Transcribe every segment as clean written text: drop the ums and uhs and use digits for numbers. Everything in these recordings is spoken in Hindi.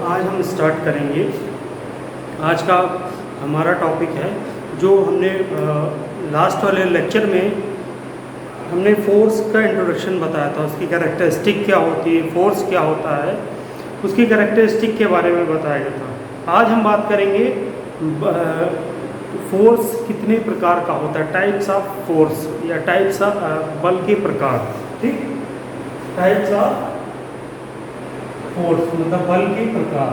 आज हम स्टार्ट करेंगे। आज का हमारा टॉपिक है जो हमने लास्ट वाले लेक्चर में हमने फोर्स का इंट्रोडक्शन बताया था, उसकी कैरेक्टरिस्टिक क्या होती है, फोर्स क्या होता है, उसकी कैरेक्टरिस्टिक के बारे में बताया गया था। आज हम बात करेंगे फोर्स कितने प्रकार का होता है, टाइप्स ऑफ फोर्स या टाइप्स ऑफ बल के प्रकार। ठीक, टाइप्स ऑफ फोर्स मतलब बल के प्रकार।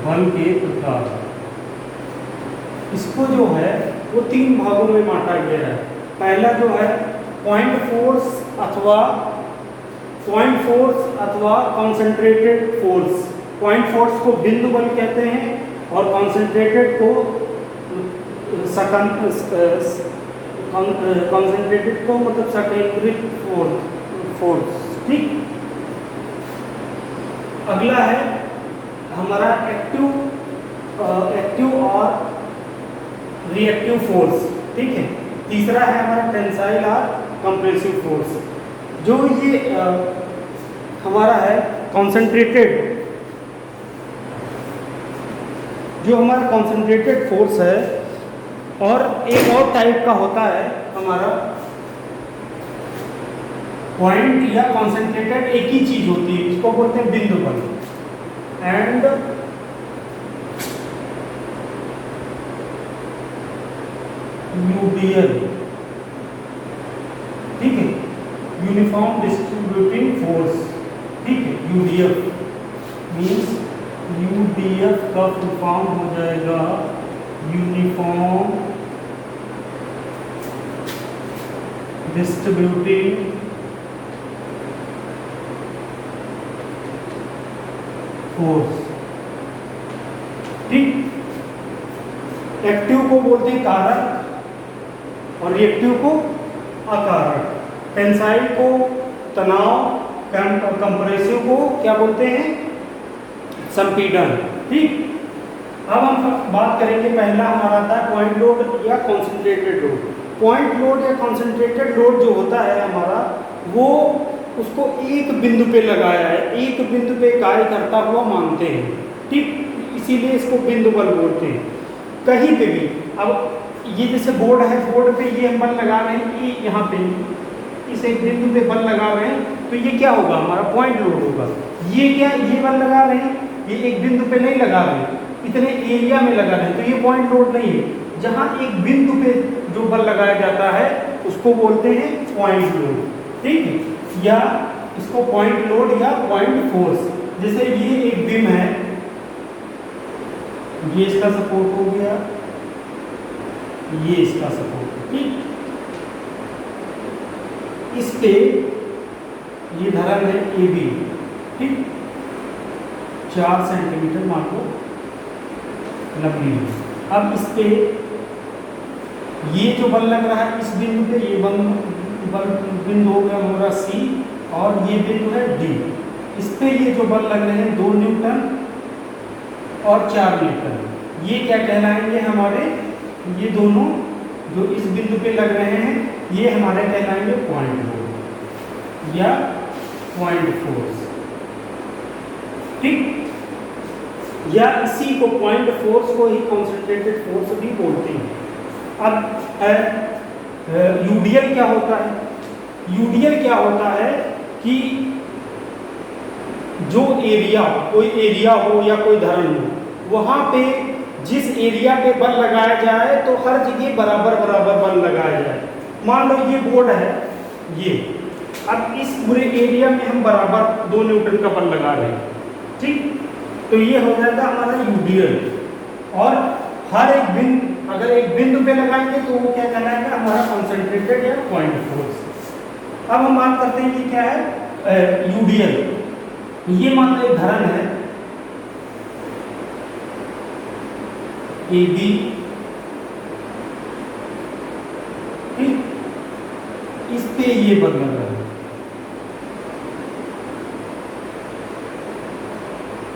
बल के प्रकार इसको जो है वो तीन भागों में बांटा गया है। पहला जो है पॉइंट फोर्स अथवा कॉन्सेंट्रेटेड फोर्स। पॉइंट फोर्स को बिंदु बल कहते हैं और कॉन्सेंट्रेटेड को मतलब सेकेंडरी फोर्स। ठीक, अगला है हमारा एक्टिव और रिएक्टिव फोर्स। ठीक है, तीसरा है हमारा टेंसाइल और कंप्रेसिव फोर्स। जो ये हमारा है कॉन्सेंट्रेटेड, जो हमारा कॉन्सेंट्रेटेड फोर्स है, और एक और टाइप का होता है हमारा पॉइंट या कॉन्सेंट्रेटेड, एक ही चीज होती है, इसको बोलते हैं बिंदु बल। एंड यूडीएल, ठीक है, यूनिफॉर्म डिस्ट्रीब्यूटिंग फोर्स। ठीक है, यूडीएफ मीन्स यूडीएफ का फुल फॉर्म हो जाएगा यूनिफॉर्म डिस्ट्रीब्यूटिंग फोर्स। ठीक, एक्टिव को बोलते हैं कारक और रिएक्टिव को अकारक। टेंसाइल को तनाव, कंप्रेसिव को क्या बोलते हैं, संपीड़न। ठीक, अब हम बात करेंगे, पहला हमारा आता है पॉइंट लोड या कॉन्सेंट्रेटेड लोड। पॉइंट लोड या कॉन्सेंट्रेटेड लोड जो होता है हमारा, वो उसको एक बिंदु पे लगाया है, एक बिंदु पे कार्य करता हुआ मानते हैं। ठीक, इसीलिए इसको बिंदु बल बोलते हैं। कहीं पे भी, अब ये जैसे बोर्ड है, बोर्ड पे ये हम बल लगा रहे हैं, ये यहाँ पे इस एक बिंदु पे बल लगा रहे हैं, तो ये क्या होगा, हमारा पॉइंट लोड होगा। ये क्या, ये बल लगा रहे हैं, ये एक बिंदु पे नहीं लगा रहे हैं, इतने एरिया में लगा रहे हैं, तो ये पॉइंट लोड नहीं है। जहाँ एक बिंदु पे जो बल लगाया जाता है उसको बोलते हैं पॉइंट लोड। ठीक है, या इसको पॉइंट लोड या पॉइंट फोर्स। जैसे ये एक बीम है, ये इसका सपोर्ट हो गया, ये इसका सपोर्ट। ठीक, इस पे ये धरन है ए बी। ठीक, 4 सेंटीमीटर मान लो लंबी है। अब इस पे ये जो बल लग रहा है इस बिंदु पे, ये बिंदु हो गया हमारा सी, और ये बिंदु है डी। इस पे ये जो बल लग रहे हैं 2 न्यूटन और 4 न्यूटन, ये क्या कहलाएंगे हमारे, ये दोनों जो इस बिंदु पे लग रहे हैं ये हमारे कहलाएंगे पॉइंट लोड या पॉइंट फोर्स। ठीक, या इसी को पॉइंट फोर्स को ही कॉन्सेंट्रेटेड फोर्स भी बोलते हैं। अब यूडीएल क्या होता है, यूडीएल क्या होता है कि जो एरिया, कोई एरिया हो या कोई धरन हो, वहां पे जिस एरिया पे बल लगाया जाए तो हर जगह बराबर बराबर बल लगाया जाए। मान लो ये बोर्ड है, ये, अब इस पूरे एरिया में हम बराबर 2 न्यूटन का बल लगा रहे हैं। ठीक, तो ये हो जाता है हमारा यूडीएल। और हर एक बिंदु, अगर एक बिंदु पे लगाएंगे तो वो क्या कहलाएगा, हमारा कॉन्सेंट्रेटेड या पॉइंट फोर्स। अब हम बात करते हैं कि क्या है यूडीएल। ये मान लो एक धरन है ए बी। ठीक, इस पे ये बल लग रहा है,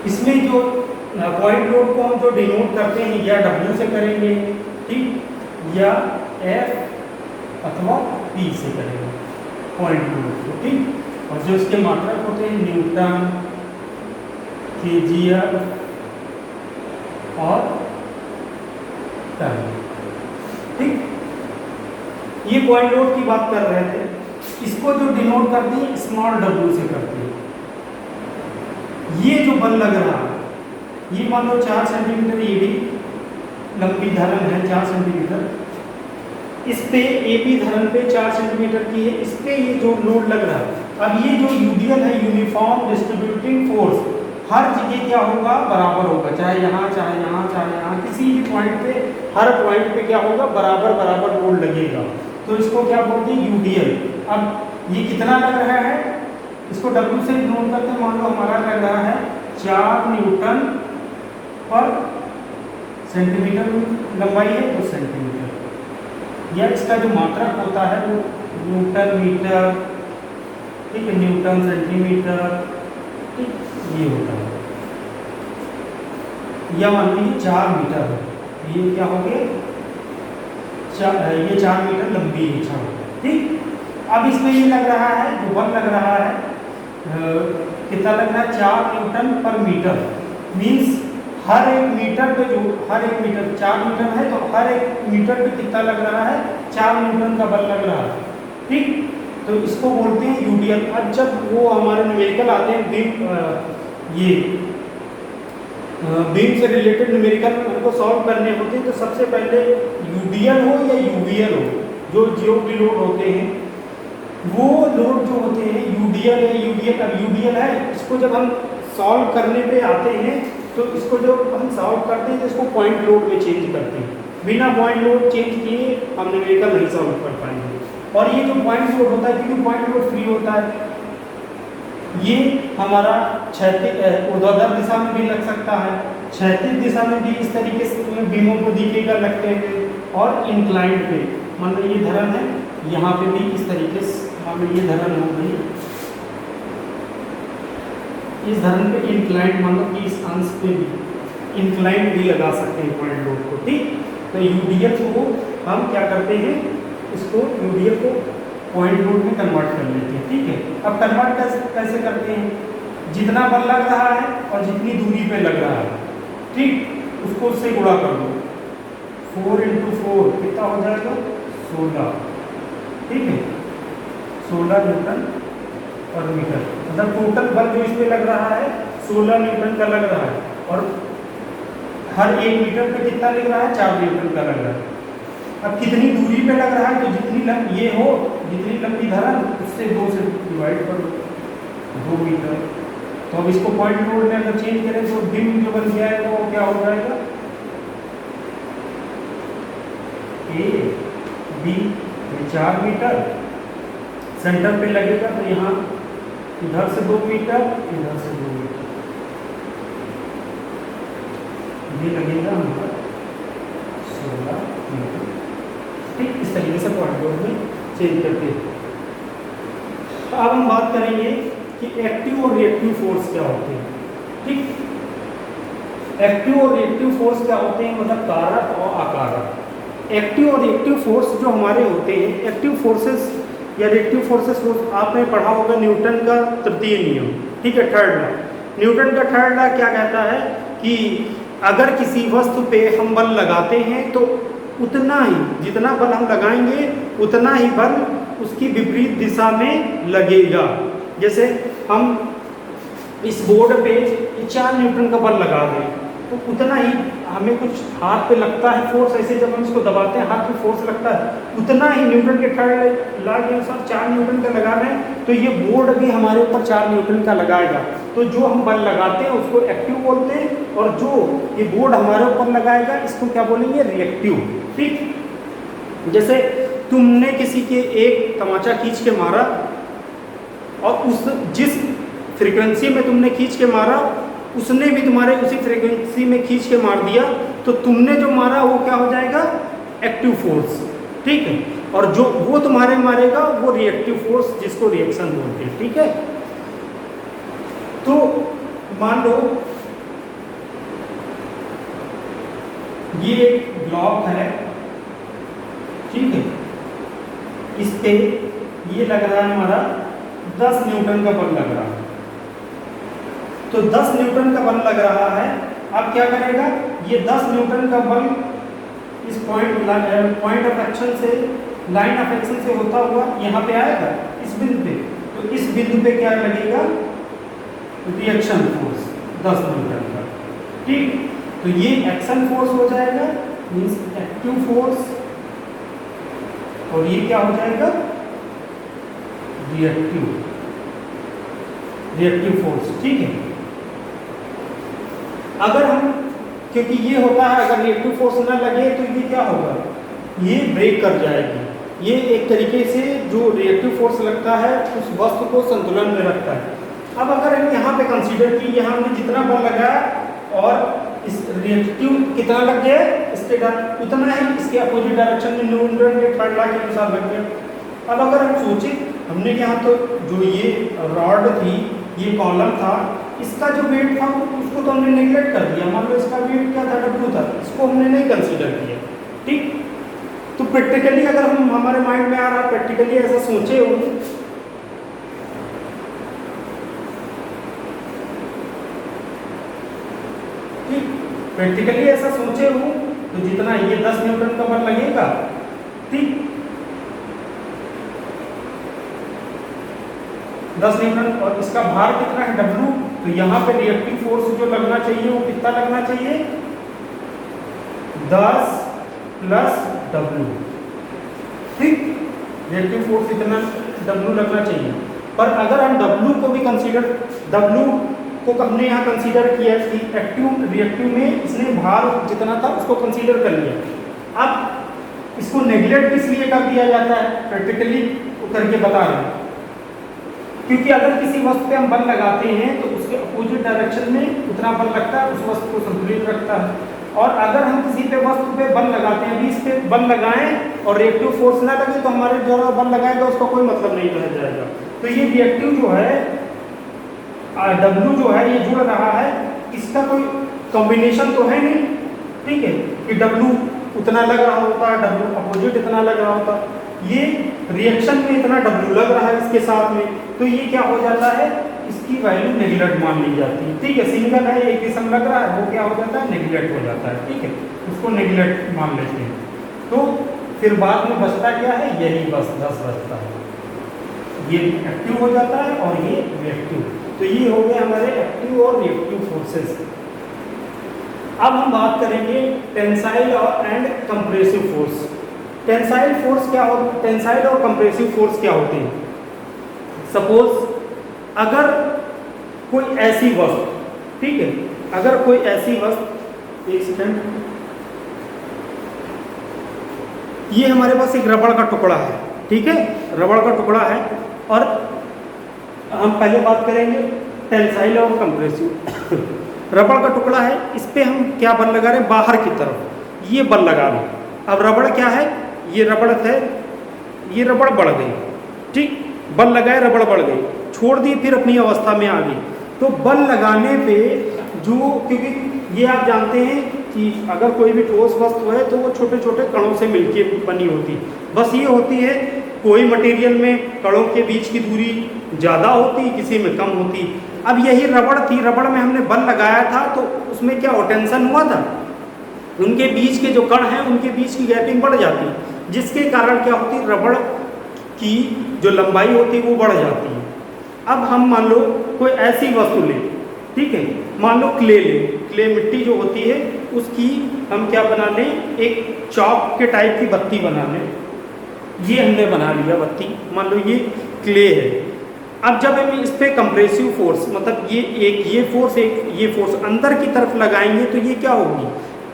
इसमें जो पॉइंट लोड को हम जो डिनोट करते हैं या W से करेंगे, ठीक, या F अथवा P से करेंगे पॉइंट लोड को। ठीक, और जो इसके मात्रक होते हैं न्यूटन, केजीएफ और टन। ठीक, ये पॉइंट लोड की बात कर रहे थे। इसको जो डिनोट करती है स्मॉल w से करती है। ये जो बल लग रहा है, ये मान लो 4 सेंटीमीटर ये भी लंबी धरन है 4 सेंटीमीटर, इस पे एबी धरन पे 4 सेंटीमीटर की है, इस पे ये जो लोड लग रहा है। अब ये जो यूडीएल है, यूनिफॉर्म डिस्ट्रीब्यूटिंग फोर्स, हर जगह क्या होगा, बराबर होगा, चाहे यहाँ चाहे यहाँ चाहे यहाँ, किसी भी पॉइंट पे, हर पॉइंट पे क्या होगा, बराबर बराबर लोड लगेगा। तो इसको क्या बोलते हैं, यूडीएल। अब ये कितना लग रहा है, इसको W से नोट करते हैं। मान लो हमारा लग रहा है 4 न्यूटन पर सेंटीमीटर लंबाई है, तो सेंटीमीटर, या इसका जो मात्रक होता है वो न्यूटन मीटर, ठीक है, न्यूटन सेंटीमीटर, ठीक, ये होता है। या मान लीजिए 4 मीटर है, ये क्या हो गया, ये 4 मीटर लंबी है छड़, ठीक। अब इसमें ये लग रहा है, जो बल लग रहा है कितना लग रहा है, 4 न्यूटन पर मीटर, मीन्स हर एक मीटर पे, जो हर एक मीटर 4 न्यूटन है, तो हर एक मीटर पे कितना लग रहा है, 4 न्यूटन का बल लग रहा है, ठीक। तो इसको बोलते हैं यूडीएल। अब जब वो हमारे न्यूमेरिकल आते हैं, बीम से रिलेटेड न्यूमेरिकल उनको सॉल्व करने होते हैं, तो सबसे पहले यूडीएल हो या यूवीएल हो, जो भी लोड होते हैं, वो लोड जो होते हैं यूडीएल है, यूवीएल। अब यूडीएल है, इसको जब हम सॉल्व करने पे आते हैं, तो इसको जब हम सॉल्व करते हैं तो इसको पॉइंट लोड में चेंज करते हैं। बिना पॉइंट लोड चेंज किए हम न्यूमेरिकल नहीं सॉल्व कर पाएंगे। और ये जो पॉइंट लोड होता है, क्योंकि पॉइंट लोड फ्री होता है, ये हमारा क्षैतिज ऊर्ध्वाधर दिशा में भी लग सकता है, क्षैतिज दिशा में भी इस तरीके से बीमों को दिखेगा लगते हैं, और इंक्लाइंड पे, मान लो ये धरन है, यहाँ पे भी इस तरीके से, मान लो ये धरन हो गई, इस धरन पे इंक्लाइंड, मान लो कि इस अंश पे भी इंक्लाइंड भी लगा सकते हैं पॉइंट लोड को, ठीक। तो यूडीएल को हम क्या करते हैं, इसको यूडीएल को पॉइंट लोड में कन्वर्ट कर लेते हैं, ठीक है। अब कन्वर्ट कैसे करते हैं, जितना बल लग रहा है और जितनी दूरी पे लग रहा है, ठीक, उसको उससे गुणा कर दो, 4 × 4 कितना हो जाएगा, 16, ठीक है, 16 न्यूटन पर मीटर। मतलब टोटल बल जो इसमें लग रहा है 16 न्यूटन का लग रहा है, और हर 1 मीटर पे कितना लग रहा है, 4 न्यूटन का लग रहा है। अब कितनी दूरी पे लग रहा है, तो जितनी ये हो, जितनी लंबी धरन, उससे 2 से डिवाइड कर दो, 2 मीटर। तो अब इसको पॉइंट लोड में अगर चेंज करें तो बीम जो बन गया है वो क्या हो जाएगा, ए बी 4 मीटर सेंटर पे लगेगा, तो यहाँ इधर से 2 मीटर, इधर से 2 मीटर, ये लगेगा हमारा 16 मीटर, ठीक। इस तरीके से पॉइंट लोड में चेंज करते हैं। अब हम बात करेंगे कि एक्टिव और रिएक्टिव फोर्स क्या होते हैं, ठीक। एक्टिव और रिएक्टिव फोर्स क्या होते हैं, मतलब कारक और अकारक। एक्टिव और रिएक्टिव फोर्स जो हमारे होते हैं, एक्टिव फोर्सेस या रिएक्टिव फोर्सेस आपने पढ़ा होगा न्यूटन का तृतीय नियम, ठीक है, थर्ड लॉ। न्यूटन का थर्ड लॉ क्या कहता है कि अगर किसी वस्तु पे हम बल लगाते हैं तो उतना ही, जितना बल हम लगाएंगे उतना ही बल उसकी विपरीत दिशा में लगेगा। जैसे हम इस बोर्ड पे 4 न्यूटन का बल लगा दें, तो उतना ही हमें कुछ हाथ पे लगता है फोर्स, ऐसे जब हम इसको दबाते हैं हाथ पे फोर्स लगता है, उतना ही न्यूटन के थर्ड लॉ के अनुसार 4 न्यूटन का लगा रहे हैं, तो ये बोर्ड भी हमारे ऊपर 4 न्यूटन का लगाएगा। तो जो हम बल लगाते हैं उसको एक्टिव बोलते हैं, और जो ये बोर्ड हमारे ऊपर लगाएगा इसको क्या बोलेंगे, रिएक्टिव, ठीक। जैसे तुमने किसी के एक तमाचा खींच के मारा, और उस जिस फ्रीक्वेंसी में तुमने खींच के मारा, उसने भी तुम्हारे उसी फ्रीक्वेंसी में खींच के मार दिया, तो तुमने जो मारा वो क्या हो जाएगा, एक्टिव फोर्स, ठीक है। और जो वो तुम्हारे मारेगा वो रिएक्टिव फोर्स, जिसको रिएक्शन बोलते हैं, ठीक है। तो मान लो ये एक ब्लॉक है, ठीक है, इस पे ये लग रहा है हमारा 10 न्यूटन का बल लग रहा है। तो 10 न्यूटन का बल लग रहा है। अब क्या करेगा, ये 10 न्यूटन का बल इस पॉइंट ऑफ एक्शन से, लाइन ऑफ एक्शन से होता हुआ यहाँ पे आएगा इस बिंदु पे। तो इस बिंदु पे क्या लगेगा, रिएक्शन फोर्स 10 न्यूटन का। ठीक, तो ये एक्शन फोर्स हो जाएगा, मींस एक्टिव फोर्स, और ये क्या हो जाएगा, रिएक्टिव फोर्स। ठीक है, अगर हम, क्योंकि ये होता है अगर रिएक्टिव फोर्स ना लगे तो ये क्या होगा, ये ब्रेक कर जाएगी। ये एक तरीके से जो रिएक्टिव फोर्स लगता है उस वस्तु को संतुलन में रखता है। अब अगर हम यहाँ पे कंसीडर की, यहाँ हमने जितना बल लगाया और इस रिएक्टिव कितना लग गया, इसके उतना ही इसके अपोजिट डायरेक्शन में न्यूटन के थर्ड लॉ के अनुसार लग गया। अब अगर हम सोचें, हमने यहाँ तो जो ये रॉड थी, ये कॉलम था, इसका जो वेट था उसको तो हमने नेगलेक्ट कर दिया। मान लो इसका वेट क्या था, W था, इसको हमने नहीं कंसीडर किया। ठीक, तो प्रैक्टिकली अगर हम, हमारे माइंड में आ रहा है प्रैक्टिकली ऐसा सोचे हो, ठीक, प्रैक्टिकली ऐसा सोचे हो तो जितना ये 10 न्यूटन का बल लगेगा, ठीक, 10 न्यूटन, और इसका भार कितना है, W। तो यहाँ पे रिएक्टिव फोर्स जो लगना चाहिए वो कितना लगना चाहिए, 10 प्लस W। ठीक, रिएक्टिव फोर्स इतना W लगना चाहिए। पर अगर हम W को भी कंसीडर, W को हमने यहाँ कंसीडर किया कि एक्टिव रिएक्टिव में इसने भार जितना था उसको कंसीडर कर लिया। अब इसको नेगलेक्ट इसलिए कर दिया जाता है, प्रैक्टिकली करके बता रहे हैं, क्योंकि अगर किसी वस्तु पे हम बल लगाते हैं तो उसके अपोजिट डायरेक्शन में उतना बल लगता है, उस वस्तु को संतुलित रखता है। और अगर हम किसी पे वस्तु पे बल लगाते हैं, अभी इस पे बल लगाएं और रिएक्टिव फोर्स ना लगे तो हमारे द्वारा बल लगाएगा उसका कोई मतलब नहीं रह जाएगा। तो ये रिएक्टिव जो है W जो है ये जुड़ रहा है, इसका कोई कॉम्बिनेशन तो है नहीं। ठीक है, कि W उतना लग रहा होता है, W अपोजिट इतना लग रहा होता, ये रिएक्शन में इतना W लग रहा है इसके साथ में, तो ये क्या हो जाता है, इसकी वैल्यू नेगलेक्ट मान ली जाती है। ठीक है, सिंगल है, एक किस्म लग रहा है, वो क्या हो जाता है, नेगलेक्ट हो जाता है। ठीक है, उसको नेगलेक्ट मान लेते हैं। तो फिर बाद में बचता क्या है, यही बस 10 बचता है, ये एक्टिव हो जाता है और ये रिएक्टिव। तो ये हो गए हमारे एक्टिव और रिएक्टिव फोर्सेस। अब हम बात करेंगे टेंसाइल और and compressive force. Tensile force क्या होता, टेंसाइल और कंप्रेसिव फोर्स क्या होते हैं। सपोज अगर कोई ऐसी वस्तु, ठीक है, अगर कोई ऐसी वस्तु, एक सेकंड, ये हमारे पास एक रबड़ का टुकड़ा है, ठीक है, रबड़ का टुकड़ा है, और हम पहले बात करेंगे टेंसाइल और कंप्रेसिव। रबड़ का टुकड़ा है, इस पे हम क्या बल लगा रहे हैं, बाहर की तरफ ये बल लगा रहे हैं। अब रबड़ क्या है, ये रबड़ है, ये रबड़ बढ़ गई, ठीक, बल लगाए रबड़ बढ़ गई, छोड़ दी फिर अपनी अवस्था में आ गई। तो बल लगाने पे जो, क्योंकि ये आप जानते हैं कि अगर कोई भी ठोस वस्तु है तो वो छोटे छोटे कणों से मिलके बनी होती, बस ये होती है, कोई मटेरियल में कणों के बीच की दूरी ज़्यादा होती, किसी में कम होती। अब यही रबड़ थी, रबड़ में हमने बल लगाया था तो उसमें क्या टेंशन हुआ था, उनके बीच के जो कण हैं उनके बीच की गैपिंग बढ़ जाती, जिसके कारण क्या होती, रबड़ की जो लंबाई होती वो बढ़ जाती है। अब हम मान लो कोई ऐसी वस्तु लें, ठीक है, मान लो क्ले लें, क्ले मिट्टी जो होती है उसकी हम क्या बना लें, एक चौक के टाइप की बत्ती बना लें। ये हमने बना लिया बत्ती, मान लो ये क्ले है। अब जब हम इस पर कंप्रेसिव फोर्स, मतलब ये फोर्स एक ये फोर्स अंदर की तरफ लगाएंगे तो ये क्या होगी,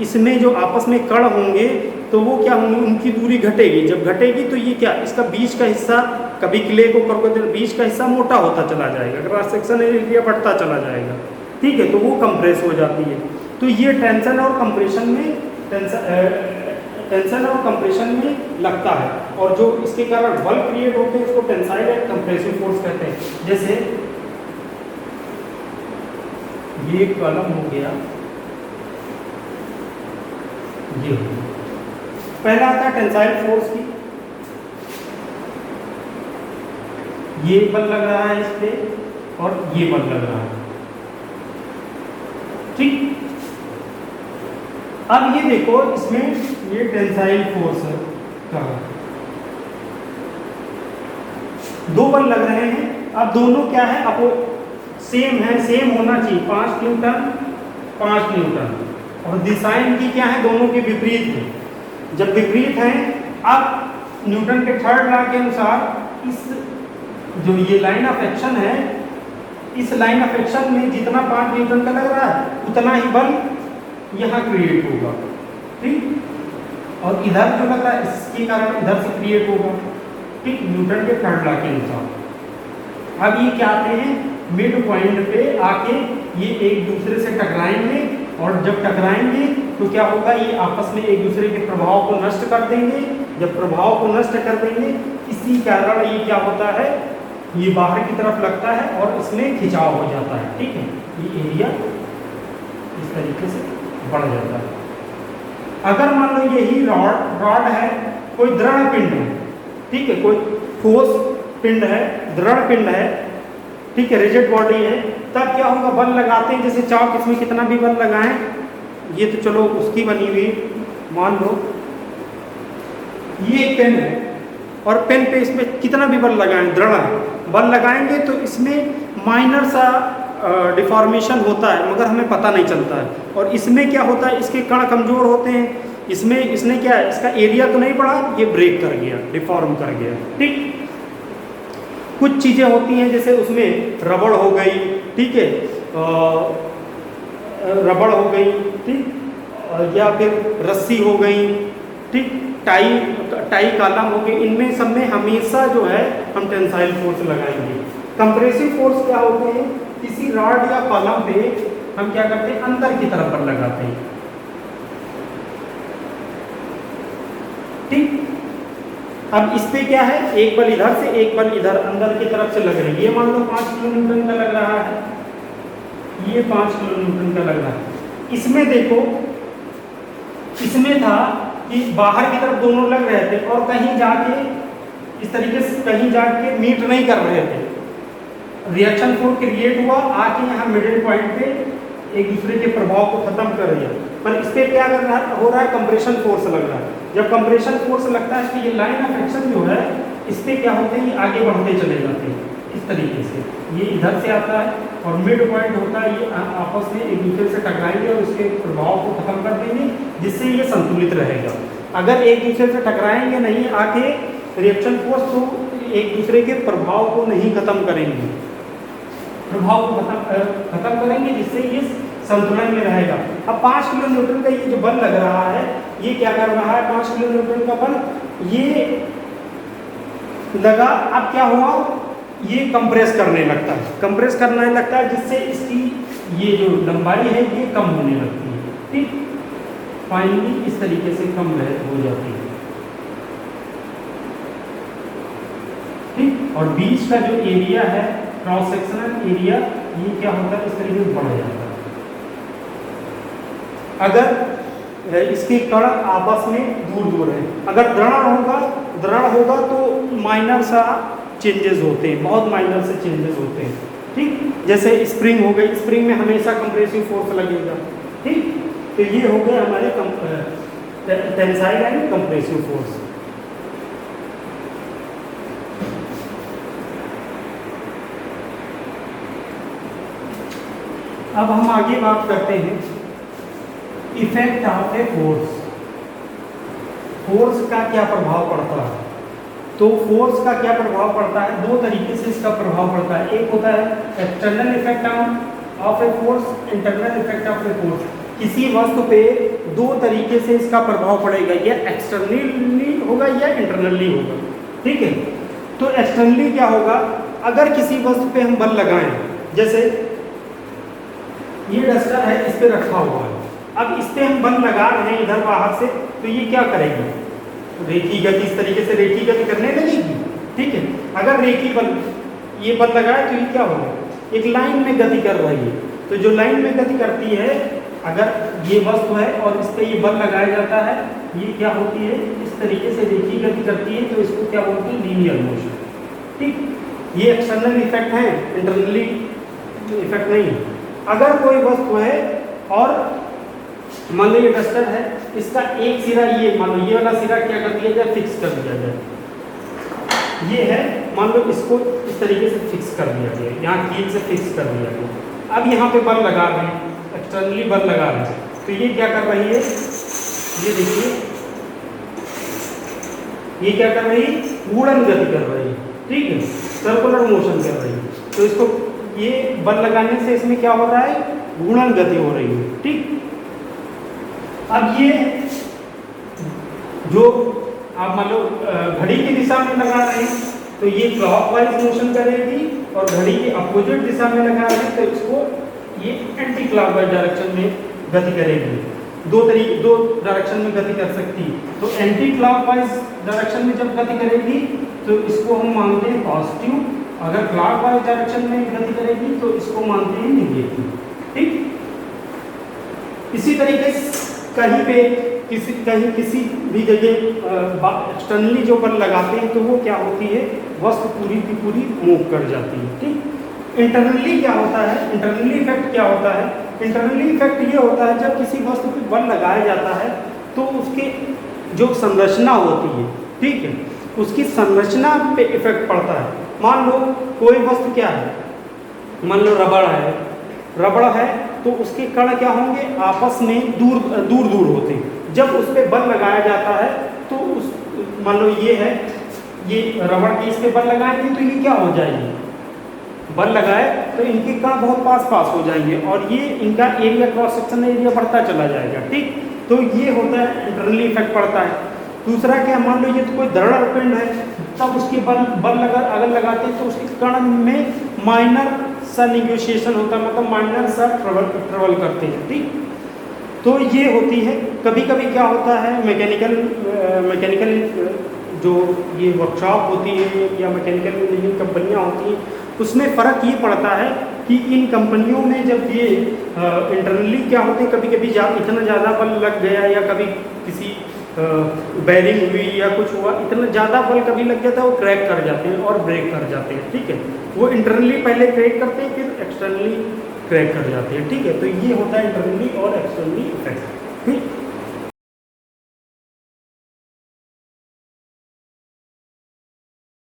इसमें जो आपस में कण होंगे तो वो क्या होंगे, उनकी दूरी घटेगी। जब घटेगी तो ये क्या, इसका बीच का हिस्सा, कभी क्ले को करोगे तो बीच का हिस्सा मोटा होता चला जाएगा, क्रॉस सेक्शन एरिया बढ़ता चला जाएगा, ठीक है, तो वो कंप्रेस हो जाती है। तो ये टेंशन और कंप्रेशन में टेंशन और कंप्रेशन में लगता है, और जो इसके कारण बल क्रिएट होते हैं उसको टेंसाइल एंड कंप्रेसिव फोर्स कहते हैं। जैसे ये कॉलम हो गया, ये पहला आता है टेंसाइल फोर्स की, ये बल लग रहा है इस पे और ये बल लग रहा है, ठीक। अब ये देखो इसमें ये टेंसाइल फोर्स का दो बल लग रहे हैं। अब दोनों क्या है, आपको सेम है, सेम होना चाहिए, 5 न्यूटन 5 न्यूटन, और दिशाएं इनकी क्या है, दोनों के विपरीत है। जब विपरीत है, अब न्यूटन के थर्ड लॉ के अनुसार इस जो ये लाइन ऑफ एक्शन है, इस लाइन ऑफ एक्शन में जितना 5 न्यूटन का लग रहा है उतना ही बल यहाँ क्रिएट होगा, ठीक। और इधर जो लग रहा है इसके कारण इधर से क्रिएट होगा, ठीक, न्यूटन के थर्ड लॉ के अनुसार। अब ये क्या आते हैं, मिड पॉइंट पे आके ये एक दूसरे से टकराएंगे, और जब टकराएंगे तो क्या होगा, ये आपस में एक दूसरे के प्रभाव को नष्ट कर देंगे। जब प्रभाव को नष्ट कर देंगे, इसी कारण ये क्या होता है, ये बाहर की तरफ लगता है और इसमें खिंचाव हो जाता है, ठीक है। ये एरिया इस तरीके से बढ़ जाता है। अगर मान लो यही रॉड है, कोई दृढ़ पिंड है, ठीक है, कोई ठोस पिंड है, दृढ़ पिंड है, ठीक है, रिजिड बॉडी है, तब क्या होगा, बल लगाते हैं, जैसे चाक, इसमें कितना भी बल लगाएं, ये तो चलो उसकी बनी हुई, मान लो ये एक पेन है और पेन पे इसमें कितना भी बल लगाएं, दृढ़ है, बल लगाएंगे तो इसमें माइनर सा डिफॉर्मेशन होता है, मगर हमें पता नहीं चलता है। और इसमें क्या होता है, इसके कण कमजोर होते हैं, इसमें इसने क्या है, इसका एरिया तो नहीं बढ़ा, ये ब्रेक कर गया, डिफॉर्म कर गया, ठीक। कुछ चीज़ें होती हैं जैसे उसमें रबड़ हो गई, ठीक है, रबड़ हो गई, ठीक, या फिर रस्सी हो गई, ठीक, टाई कॉलम हो गई, इनमें सब में हमेशा जो है हम टेंसाइल फोर्स लगाएंगे। कंप्रेसिव फोर्स क्या होते हैं, किसी रॉड या कॉलम पे हम क्या करते हैं, अंदर की तरफ बल लगाते हैं, ठीक। अब इस पे क्या है, एक बल इधर से एक बल इधर अंदर की तरफ से लग रही है। ये मान लो 5 किलो न्यूटन का लग रहा है, ये 5 किलो न्यूटन का लग रहा है। इसमें देखो, इसमें था कि बाहर की तरफ दोनों लग रहे थे और कहीं जाके इस तरीके से कहीं जाके मीट नहीं कर रहे थे, रिएक्शन फोर्स क्रिएट हुआ, आके यहाँ मिडिल पॉइंट पे एक दूसरे के प्रभाव को खत्म कर दिया। पर इस पे क्या हो रहा है, कंप्रेशन फोर्स लग रहा है। जब कंप्रेशन फोर्स लगता है, इसकी ये लाइन ऑफ एक्शन जो है, इस पे क्या होते हैं, ये आगे बढ़ते चले जाते हैं इस तरीके से, ये इधर से आता है और मिड पॉइंट होता है, ये आपस में एक दूसरे से टकराएंगे और इसके प्रभाव को खत्म कर देंगे, जिससे ये संतुलित रहेगा। अगर एक दूसरे से टकराएंगे नहीं आके रिएक्शन फोर्स, तो एक दूसरे के प्रभाव को नहीं खत्म करेंगे, प्रभाव को खत्म करेंगे, जिससे ये संतुलन में रहेगा। अब 5 किलो न्यूटन का ये जो बल लग रहा है, ये क्या कर रहा है, 5 किलो न्यूटन का बल ये लगा, अब क्या हुआ, ये कंप्रेस करने लगता है, कंप्रेस करने लगता है, जिससे इसकी ये जो लंबाई है ये कम होने लगती है, ठीक, फाइनली इस तरीके से कम हो जाती है, ठीक। और बीच का जो एरिया है, क्रॉस सेक्शनल एरिया, ये क्या होता है, इस तरीके से बढ़ जाता है। अगर इसके कण आपस में दूर दूर है, अगर दृढ़ होगा तो माइनर सा चेंजेस होते हैं, बहुत माइनर से चेंजेस होते हैं, ठीक। जैसे स्प्रिंग हो गई, स्प्रिंग में हमेशा कंप्रेसिव फोर्स लगेगा, ठीक। तो ये हो गए हमारे टेंसाइल एंड कंप्रेसिव फोर्स। अब हम आगे बात करते हैं effect of a force, force का क्या प्रभाव पड़ता है। तो फोर्स का क्या प्रभाव पड़ता है, दो तरीके से इसका प्रभाव पड़ता है। एक होता है external effect of a force, internal effect of a force. किसी वस्तु पे दो तरीके से इसका प्रभाव पड़ेगा, या एक्सटर्नली होगा या इंटरनली होगा, ठीक है। तो एक्सटर्नली क्या होगा, अगर किसी वस्तु पे हम बल लगाएं, जैसे ये डस्टर है, इस पे रखा हुआ है, अब इस पे हम बल लगा रहे हैं इधर बाहर से, तो ये क्या करेगी, रेखी गति, इस तरीके से रेखी गति करने लगेगी, ठीक है। अगर रेखी बल ये बल लगाए तो ये क्या होगा, एक लाइन में गति कर रही है। तो जो लाइन में गति करती है, अगर ये वस्तु है और इस पे ये बल लगाया जाता है, ये क्या होती है, इस तरीके से रेखी गति करती है, तो इसको क्या बोलते हैं, लीनियर मोशन, ठीक। ये एक्सटर्नल इफेक्ट हैं, इंटरनली इफेक्ट नहीं। अगर कोई वस्तु है और मान लो ये डस्टर है, इसका एक सिरा ये मान लो ये वाला सिरा क्या कर दिया जाए, फिक्स कर दिया जाए, ये है मान लो इसको इस तरीके से फिक्स कर दिया गया, यहाँ कील से फिक्स कर दिया गया। अब यहाँ पे बल लगा रहे हैं, एक्सटर्नली बल लगा रहे हैं, तो ये क्या कर रही है, ये देखिए ये क्या कर रही है, गुणन गति कर रही है, ठीक है, सर्कुलर मोशन कर रही है। तो इसको ये बल लगाने से इसमें क्या हो रहा है, गुणन गति हो रही है, ठीक। अब ये जो आप मान लो घड़ी की दिशा में लगा रहे हैं तो ये क्लॉकवाइज मोशन करेगी, और घड़ी के अपोजिट दिशा में लगा रहे हैं तो इसको ये एंटी क्लॉकवाइज डायरेक्शन में गति करेगी। दो डायरेक्शन में गति कर सकती है। तो एंटी क्लॉकवाइज डायरेक्शन में जब गति करेगी तो इसको हम मानते हैं पॉजिटिव, अगर क्लॉकवाइज डायरेक्शन में गति करेगी तो इसको मानते हैं नेगेटिव, ठीक। इसी तरीके से कहीं पे किसी भी जगह एक्सटर्नली जो बल लगाते हैं तो वो क्या होती है, वस्तु पूरी की पूरी मूव कर जाती है, ठीक। इंटरनली क्या होता है, इंटरनली इफेक्ट क्या होता है, इंटरनली इफेक्ट ये होता है जब किसी वस्तु पर बल लगाया जाता है तो उसके जो संरचना होती है, ठीक है, उसकी संरचना पे इफेक्ट पड़ता है। मान लो कोई वस्तु क्या है, मान लो रबड़ है तो उसके कण क्या होंगे, आपस में दूर होते हैं। जब उस पर बल लगाया जाता है तो उस मान लो ये है, ये रबड़ के इस पे बल लगाएंगे तो ये क्या हो जाएगी, बल लगाए तो इनके कण बहुत पास हो जाएंगे और ये इनका एरिया, क्रॉस सेक्शन एरिया बढ़ता चला जाएगा, ठीक। तो ये होता है इंटरनली इफेक्ट पड़ता है। दूसरा क्या, मान लो ये तो कोई दृढ़ पिंड है, तब उसके बल अगर लगाते हैं तो उसके कण में माइनर सा निगोशिएशन होता है, मतलब माइनर सा ट्रेवल करते हैं, ठीक। तो ये होती है। कभी कभी क्या होता है, मैकेनिकल जो ये वर्कशॉप होती है या मैकेनिकल इंजीनियरिंग कंपनियाँ होती हैं, उसमें फ़र्क ये पड़ता है कि इन कंपनियों में जब ये इंटरनली क्या होते हैं, कभी कभी इतना ज़्यादा बल लग गया या कभी किसी बेरिंग हुई या कुछ हुआ, इतना ज़्यादा बल कभी लग जाता है, वो क्रैक कर जाते हैं और ब्रेक कर जाते हैं, ठीक है। वो इंटरनली पहले क्रैक करते हैं, फिर एक्सटर्नली क्रैक कर जाते हैं, ठीक है। तो ये होता है इंटरनली और एक्सटर्नली इफेक्ट, ठीक।